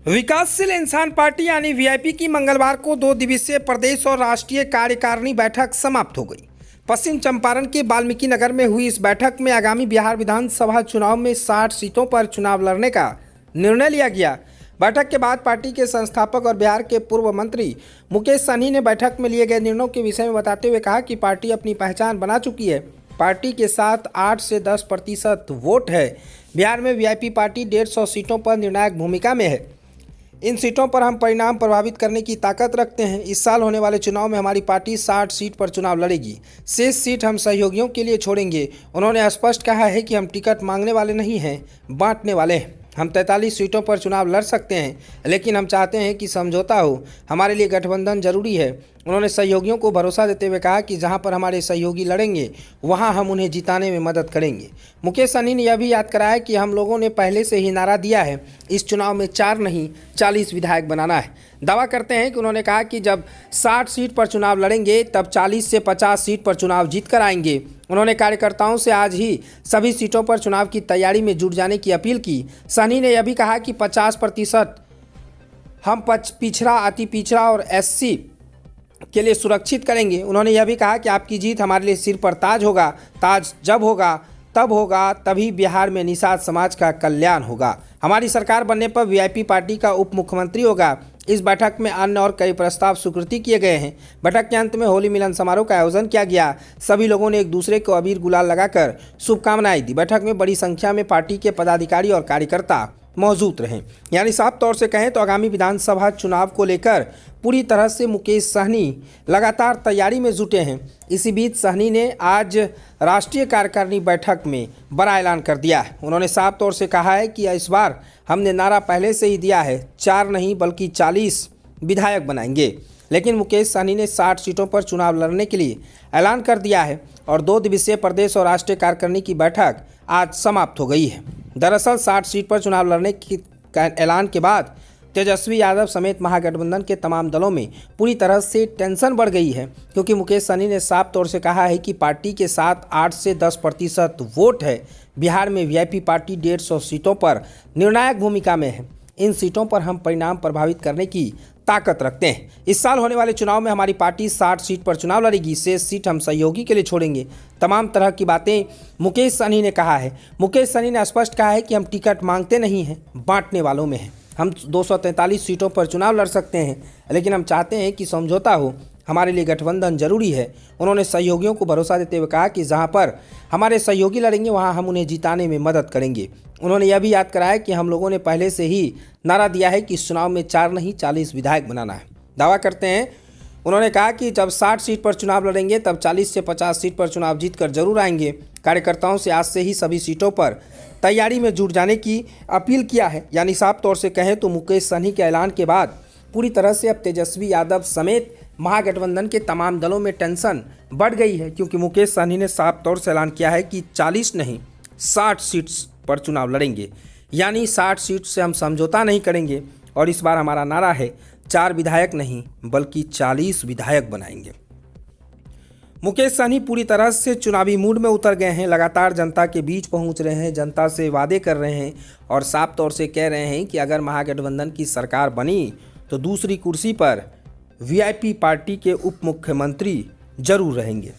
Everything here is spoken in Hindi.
विकासशील इंसान पार्टी यानी वीआईपी की मंगलवार को 2 दिवसीय प्रदेश और राष्ट्रीय कार्यकारिणी बैठक समाप्त हो गई। पश्चिम चंपारण के वाल्मीकि नगर में हुई इस बैठक में आगामी बिहार विधानसभा चुनाव में 60 सीटों पर चुनाव लड़ने का निर्णय लिया गया। बैठक के बाद पार्टी के संस्थापक और बिहार के पूर्व मंत्री मुकेश सहनी ने बैठक में लिए गए निर्णयों के विषय में बताते हुए कहा कि पार्टी अपनी पहचान बना चुकी है। पार्टी के साथ 8 से 10% वोट है। बिहार में वीआईपी पार्टी 150 सीटों पर निर्णायक भूमिका में है। इन सीटों पर हम परिणाम प्रभावित करने की ताकत रखते हैं। इस साल होने वाले चुनाव में हमारी पार्टी 60 सीट पर चुनाव लड़ेगी। शेष सीट हम सहयोगियों के लिए छोड़ेंगे। उन्होंने स्पष्ट कहा है कि हम टिकट मांगने वाले नहीं हैं, बांटने वाले हैं। हम 43 सीटों पर चुनाव लड़ सकते हैं, लेकिन हम चाहते हैं कि समझौता हो। हमारे लिए गठबंधन जरूरी है। उन्होंने सहयोगियों को भरोसा देते हुए कहा कि जहां पर हमारे सहयोगी लड़ेंगे वहां हम उन्हें जिताने में मदद करेंगे। मुकेश सहनी ने यह भी याद कराया कि हम लोगों ने पहले से ही नारा दिया है, इस चुनाव में 4 नहीं 40 विधायक बनाना है। दावा करते हैं कि उन्होंने कहा कि जब 60 सीट पर चुनाव लड़ेंगे तब 40 से 50 सीट पर चुनाव जीत कर आएंगे। उन्होंने कार्यकर्ताओं से आज ही सभी सीटों पर चुनाव की तैयारी में जुट जाने की अपील की। सहनी ने यह भी कहा कि 50% हम पिछड़ा, अति पिछड़ा और एससी के लिए सुरक्षित करेंगे। उन्होंने यह भी कहा कि आपकी जीत हमारे लिए सिर पर ताज होगा। ताज जब होगा तब होगा, तभी बिहार में निषाद समाज का कल्याण होगा। हमारी सरकार बनने पर वीआईपी पार्टी का उप मुख्यमंत्री होगा। इस बैठक में अन्य और कई प्रस्ताव स्वीकृति किए गए हैं। बैठक के अंत में होली मिलन समारोह का आयोजन किया गया। सभी लोगों ने एक दूसरे को अबीर गुलाल लगाकर शुभकामनाएं दी। बैठक में बड़ी संख्या में पार्टी के पदाधिकारी और कार्यकर्ता मौजूद रहे। यानी साफ तौर से कहें तो आगामी विधानसभा चुनाव को लेकर पूरी तरह से मुकेश सहनी लगातार तैयारी में जुटे हैं। इसी बीच सहनी ने आज राष्ट्रीय कार्यकारिणी बैठक में बड़ा ऐलान कर दिया है। उन्होंने साफ तौर से कहा है कि इस बार हमने नारा पहले से ही दिया है, 4 नहीं बल्कि 40 विधायक बनाएंगे। लेकिन मुकेश सहनी ने 60 सीटों पर चुनाव लड़ने के लिए ऐलान कर दिया है और 2 दिवसीय प्रदेश और राष्ट्रीय कार्यकारिणी की बैठक आज समाप्त हो गई है। दरअसल 60 सीट पर चुनाव लड़ने के ऐलान के बाद तेजस्वी यादव समेत महागठबंधन के तमाम दलों में पूरी तरह से टेंशन बढ़ गई है, क्योंकि मुकेश सहनी ने साफ तौर से कहा है कि पार्टी के साथ 8 से 10% वोट है। बिहार में वीआईपी पार्टी 150 सीटों पर निर्णायक भूमिका में है। इन सीटों पर हम परिणाम प्रभावित करने की ताकत रखते हैं। इस साल होने वाले चुनाव में हमारी पार्टी 60 सीट पर चुनाव लड़ेगी। शेष सीट हम सहयोगी के लिए छोड़ेंगे। तमाम तरह की बातें मुकेश सहनी ने कहा है। मुकेश सहनी ने स्पष्ट कहा है कि हम टिकट मांगते नहीं हैं, बांटने वालों में हैं। हम 243 सीटों पर चुनाव लड़ सकते हैं, लेकिन हम चाहते हैं कि समझौता हो। हमारे लिए गठबंधन जरूरी है। उन्होंने सहयोगियों को भरोसा देते हुए कहा कि जहां पर हमारे सहयोगी लड़ेंगे वहां हम उन्हें जिताने में मदद करेंगे। उन्होंने यह भी याद कराया कि हम लोगों ने पहले से ही नारा दिया है कि इस चुनाव में 4 नहीं 40 विधायक बनाना है। दावा करते हैं, उन्होंने कहा कि जब 60 सीट पर चुनाव लड़ेंगे तब 40 से 50 सीट पर चुनाव जीत कर जरूर आएंगे। कार्यकर्ताओं से आज से ही सभी सीटों पर तैयारी में जुट जाने की अपील किया है। यानी साफ तौर से कहें तो मुकेश सहनी के ऐलान के बाद पूरी तरह से अब तेजस्वी यादव समेत महागठबंधन के तमाम दलों में टेंशन बढ़ गई है, क्योंकि मुकेश सहनी ने साफ तौर से ऐलान किया है कि 40 नहीं 60 सीट्स पर चुनाव लड़ेंगे। यानी 60 सीट से हम समझौता नहीं करेंगे और इस बार हमारा नारा है 4 विधायक नहीं बल्कि 40 विधायक बनाएंगे। मुकेश सहनी पूरी तरह से चुनावी मूड में उतर गए हैं। लगातार जनता के बीच पहुंच रहे हैं, जनता से वादे कर रहे हैं और साफ तौर से कह रहे हैं कि अगर महागठबंधन की सरकार बनी तो दूसरी कुर्सी पर वीआईपी पार्टी के उप मुख्यमंत्री जरूर रहेंगे।